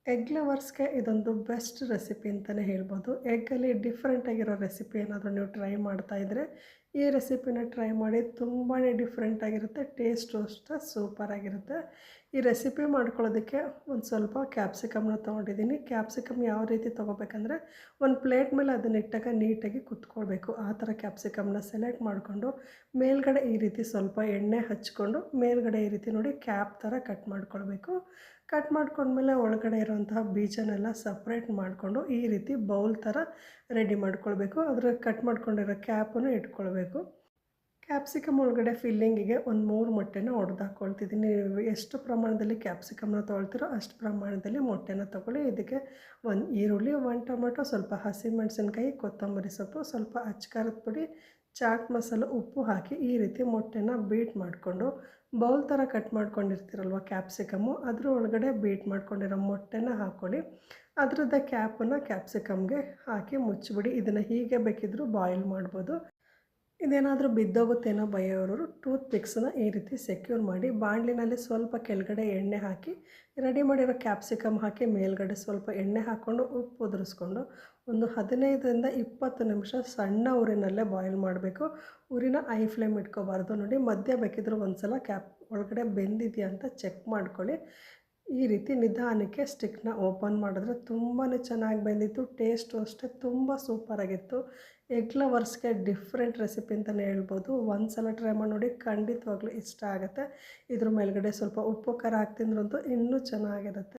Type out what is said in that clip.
Egg ಲವರ್ಸ್‌ಗೆ ಇದೊಂದು best recipe ಅಂತಲೇ ಹೇಳ್ಬೋದು. ಎಗ್ಗಲ್ಲಿ ಡಿಫ್ರೆಂಟ್ ಆಗಿರೋ ರೆಸಿಪಿ ಏನಾದರೂ ನೀವು ಟ್ರೈ ಮಾಡ್ತಾ ಇದ್ದರೆ, ಈ ರೆಸಿಪಿನ ಟ್ರೈ ಮಾಡಿ. ತುಂಬಾ ಡಿಫ್ರೆಂಟ್ ಆಗಿರುತ್ತೆ. ಟೇಸ್ಟು ಅಷ್ಟೇ ಸೂಪರಾಗಿರುತ್ತೆ. ಈ ರೆಸಿಪಿ ಮಾಡ್ಕೊಳ್ಳೋದಕ್ಕೆ ಒಂದು ಸ್ವಲ್ಪ ಕ್ಯಾಪ್ಸಿಕಮ್‌ನ ತೊಗೊಂಡಿದ್ದೀನಿ. ಕ್ಯಾಪ್ಸಿಕಮ್ ಯಾವ ರೀತಿ ತೊಗೋಬೇಕಂದ್ರೆ, ಒಂದು ಪ್ಲೇಟ್ ಮೇಲೆ ಅದನ್ನ ಇಟ್ಟಾಗ ನೀಟಾಗಿ ಕುತ್ಕೊಳ್ಬೇಕು. ಆ ಥರ ಕ್ಯಾಪ್ಸಿಕಮ್‌ನ ಸೆಲೆಕ್ಟ್ ಮಾಡಿಕೊಂಡು, ಮೇಲ್ಗಡೆ ಈ ರೀತಿ ಸ್ವಲ್ಪ ಎಣ್ಣೆ ಹಚ್ಕೊಂಡು, ಮೇಲ್ಗಡೆ ಈ ರೀತಿ ನೋಡಿ ಕ್ಯಾಪ್ ಥರ ಕಟ್ ಮಾಡ್ಕೊಳ್ಬೇಕು. ಕಟ್ ಮಾಡ್ಕೊಂಡ್ಮೇಲೆ ಒಳಗಡೆ ಇರೋಂತಹ ಬೀಜನೆಲ್ಲ ಸಪ್ರೇಟ್ ಮಾಡಿಕೊಂಡು ಈ ರೀತಿ ಬೌಲ್ ಥರ ರೆಡಿ ಮಾಡ್ಕೊಳ್ಬೇಕು. ಅದರ ಕಟ್ ಮಾಡ್ಕೊಂಡಿರೋ ಕ್ಯಾಪನ್ನು ಇಟ್ಕೊಳ್ಬೇಕು. ಕ್ಯಾಪ್ಸಿಕಮ್ ಒಳಗಡೆ ಫಿಲ್ಲಿಂಗಿಗೆ ಒಂದು 3 ಮೊಟ್ಟೆನ ಒಡೆದು ಹಾಕ್ಕೊಳ್ತಿದ್ದೀನಿ. ನೀವು ಎಷ್ಟು ಪ್ರಮಾಣದಲ್ಲಿ ಕ್ಯಾಪ್ಸಿಕಮ್ನ ತೊಗೊಳ್ತೀರೋ ಅಷ್ಟು ಪ್ರಮಾಣದಲ್ಲಿ ಮೊಟ್ಟೆನ ತೊಗೊಳ್ಳಿ. ಇದಕ್ಕೆ 1 ಈರುಳ್ಳಿ, 1 ಟೊಮೆಟೊ, ಸ್ವಲ್ಪ ಹಸಿಮೆಣಸಿನ್ಕಾಯಿ, ಕೊತ್ತಂಬರಿ ಸೊಪ್ಪು, ಸ್ವಲ್ಪ ಅಚ್ಚ ಖಾರದ ಪುಡಿ, ಚಾಟ್ ಮಸಾಲ, ಉಪ್ಪು ಹಾಕಿ ಈ ರೀತಿ ಮೊಟ್ಟೆನ ಬೀಟ್ ಮಾಡಿಕೊಂಡು, ಬೌಲ್ ಥರ ಕಟ್ ಮಾಡ್ಕೊಂಡಿರ್ತೀರಲ್ವ ಕ್ಯಾಪ್ಸಿಕಮ್ಮು, ಅದ್ರ ಒಳಗಡೆ ಬೀಟ್ ಮಾಡ್ಕೊಂಡಿರೋ ಮೊಟ್ಟೆನ ಹಾಕ್ಕೊಳ್ಳಿ. ಅದರದ್ದೇ ಕ್ಯಾಪನ್ನು ಕ್ಯಾಪ್ಸಿಕಮ್ಗೆ ಹಾಕಿ ಮುಚ್ಚಿಬಿಡಿ. ಇದನ್ನು ಹೀಗೆ ಬೇಕಿದ್ದರೂ ಬಾಯ್ಲ್ ಮಾಡ್ಬೋದು. ಇದೇನಾದರೂ ಬಿದ್ದೋಗುತ್ತೇನೋ ಭಯವಿರೋರು ಟೂತ್ ಪಿಕ್ಸನ್ನ ಈ ರೀತಿ ಸೆಕ್ಯೂರ್ ಮಾಡಿ, ಬಾಣಲಿನಲ್ಲಿ ಸ್ವಲ್ಪ ಕೆಳಗಡೆ ಎಣ್ಣೆ ಹಾಕಿ, ರೆಡಿ ಮಾಡಿರೋ ಕ್ಯಾಪ್ಸಿಕಮ್ ಹಾಕಿ, ಮೇಲ್ಗಡೆ ಸ್ವಲ್ಪ ಎಣ್ಣೆ ಹಾಕ್ಕೊಂಡು ಉಪ್ಪು ಉದುರಿಸ್ಕೊಂಡು ಒಂದು 15ರಿಂದ 20 ನಿಮಿಷ ಸಣ್ಣ ಉರಿನಲ್ಲೇ ಬಾಯ್ಲ್ ಮಾಡಬೇಕು. ಉರಿನ ಐ ಫ್ಲೇಮ್ ಇಟ್ಕೋಬಾರ್ದು. ನೋಡಿ, ಮಧ್ಯ ಬೇಕಿದ್ರೂ ಒಂದು ಸಲ ಕ್ಯಾಪ್ ಒಳಗಡೆ ಬೆಂದಿದೆಯಾ ಅಂತ ಚೆಕ್ ಮಾಡ್ಕೊಳ್ಳಿ. ಈ ರೀತಿ ನಿಧಾನಕ್ಕೆ ಸ್ಟಿಕ್ನ ಓಪನ್ ಮಾಡಿದ್ರೆ ತುಂಬಾ ಚೆನ್ನಾಗಿ ಬೆಂದಿತ್ತು. ಟೇಸ್ಟು ಅಷ್ಟೇ ತುಂಬ ಸೂಪರಾಗಿತ್ತು. ಎಗ್ ಲವರ್ಸ್‌ಗೆ ಡಿಫ್ರೆಂಟ್ ರೆಸಿಪಿ ಅಂತಲೇ ಹೇಳ್ಬೋದು. ಒಂದು ಸಲ ಟ್ರೈ ಮಾಡಿ ನೋಡಿ, ಖಂಡಿತವಾಗ್ಲೂ ಇಷ್ಟ ಆಗುತ್ತೆ. ಇದ್ರ ಮೇಲ್ಗಡೆ ಸ್ವಲ್ಪ ಉಪ್ಪು ಖಾರ ಹಾಕಿ ತಿಂದ್ರಂತೂ ಇನ್ನೂ ಚೆನ್ನಾಗಿರುತ್ತೆ.